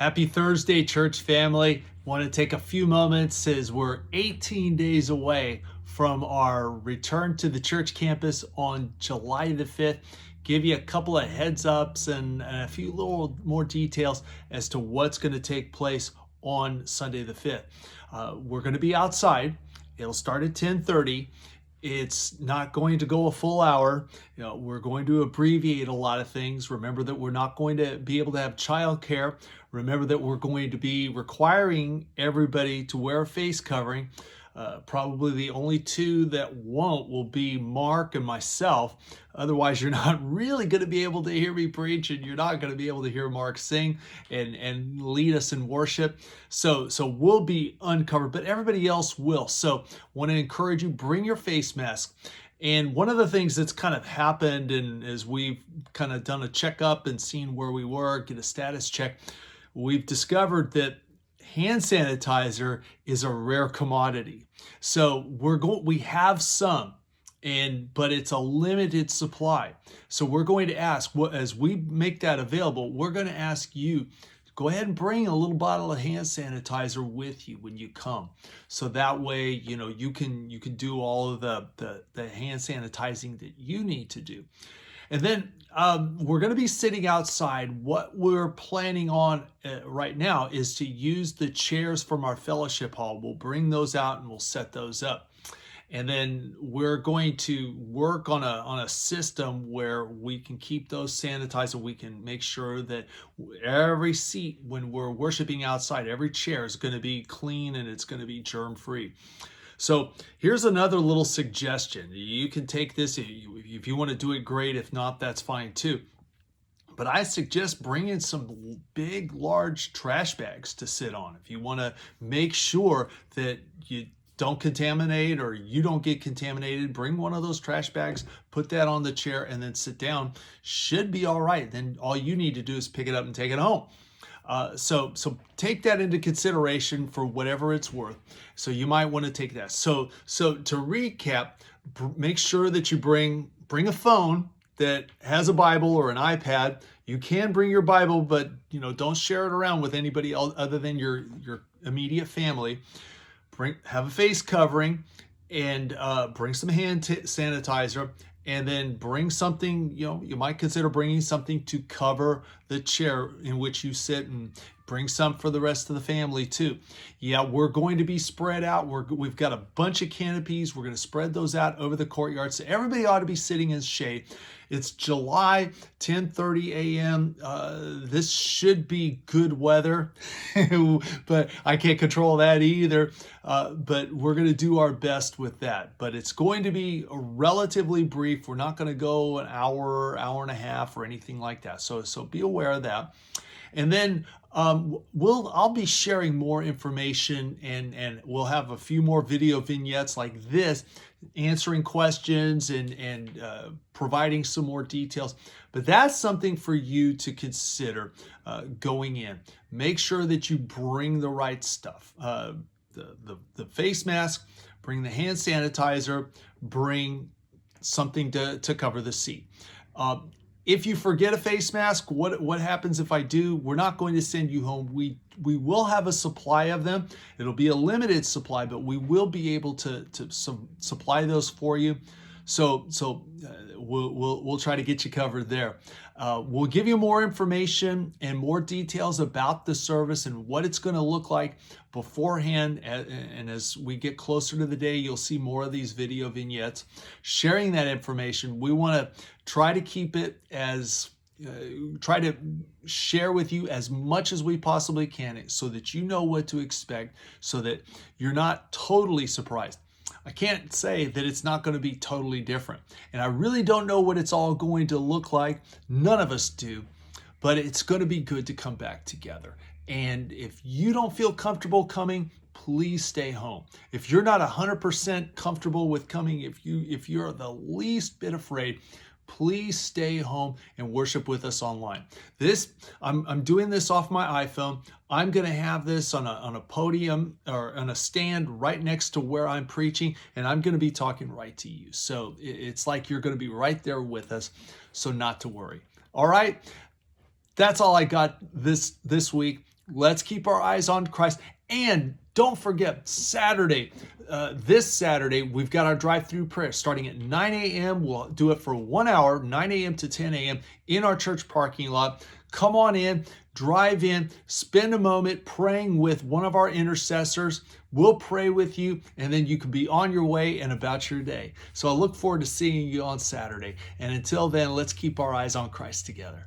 Happy Thursday, church family. Want to take a few moments as we're 18 days away from our return to the church campus on July the 5th. Give you a couple of heads ups and a few little more details as to what's going to take place on Sunday the 5th. We're going to be outside. It'll start at 10:30. It's not going to go a full hour. We're going to abbreviate a lot of things. Remember that we're not going to be able to have childcare. Remember that we're going to be requiring everybody to wear a face covering. Probably the only two that won't will be Mark and myself. Otherwise, you're not really going to be able to hear me preach, and you're not going to be able to hear Mark sing and lead us in worship. So we'll be uncovered, but everybody else will. So want to encourage you, bring your face mask. And one of the things that's kind of happened, and as we've kind of done a checkup and seen where we were, get a status check, we've discovered that hand sanitizer is a rare commodity. So we have some, but it's a limited supply. So we're going to ask, as we make that available, we're going to ask you, go ahead and bring a little bottle of hand sanitizer with you when you come. So that way, you can do all of the hand sanitizing that you need to do. And then we're going to be sitting outside. What we're planning on right now is to use the chairs from our fellowship hall. We'll bring those out and we'll set those up. And then we're going to work on a system where we can keep those sanitized. We can make sure that every seat when we're worshiping outside, every chair is going to be clean and it's going to be germ-free. So here's another little suggestion. You can take this if you want to do it, great. If not, that's fine too. But I suggest bringing some big, large trash bags to sit on. If you want to make sure that you don't contaminate or you don't get contaminated, bring one of those trash bags, put that on the chair, and then sit down. Should be all right. Then all you need to do is pick it up and take it home. So take that into consideration for whatever it's worth. So you might want to take that. So to recap, make sure that you bring a phone that has a Bible or an iPad. You can bring your Bible, but don't share it around with anybody else other than your immediate family. Have a face covering, and bring some hand sanitizer. And then bring something, you might consider bringing something to cover the chair in which you sit, and bring some for the rest of the family too. Yeah, we're going to be spread out. We've got a bunch of canopies. We're going to spread those out over the courtyard. So everybody ought to be sitting in shade. It's July, 10:30 a.m. This should be good weather, but I can't control that either. But we're going to do our best with that. But it's going to be relatively brief. We're not going to go an hour and a half or anything like that. So be aware of that. And then I'll be sharing more information, and we'll have a few more video vignettes like this, answering questions and providing some more details. But that's something for you to consider going in. Make sure that you bring the right stuff. The face mask, bring the hand sanitizer, bring something to cover the seat. If you forget a face mask, what happens if I do? We're not going to send you home. We will have a supply of them. It'll be a limited supply, but we will be able to supply those for you. So we'll try to get you covered there. We'll give you more information and more details about the service and what it's going to look like beforehand. And as we get closer to the day, you'll see more of these video vignettes sharing that information. We want to try to keep it try to share with you as much as we possibly can so that you know what to expect, so that you're not totally surprised. I can't say that it's not going to be totally different. And I really don't know what it's all going to look like. None of us do. But it's going to be good to come back together. And if you don't feel comfortable coming, please stay home. If you're not 100% comfortable with coming, if you're the least bit afraid, please stay home and worship with us online. I'm doing this off my iPhone. I'm going to have this on a podium or on a stand right next to where I'm preaching, and I'm going to be talking right to you. So it's like you're going to be right there with us, so not to worry. All right, that's all I got this week. Let's keep our eyes on Christ. And don't forget, this Saturday, we've got our drive-through prayer starting at 9 a.m. We'll do it for 1 hour, 9 a.m. to 10 a.m. in our church parking lot. Come on in, drive in, spend a moment praying with one of our intercessors. We'll pray with you, and then you can be on your way and about your day. So I look forward to seeing you on Saturday. And until then, let's keep our eyes on Christ together.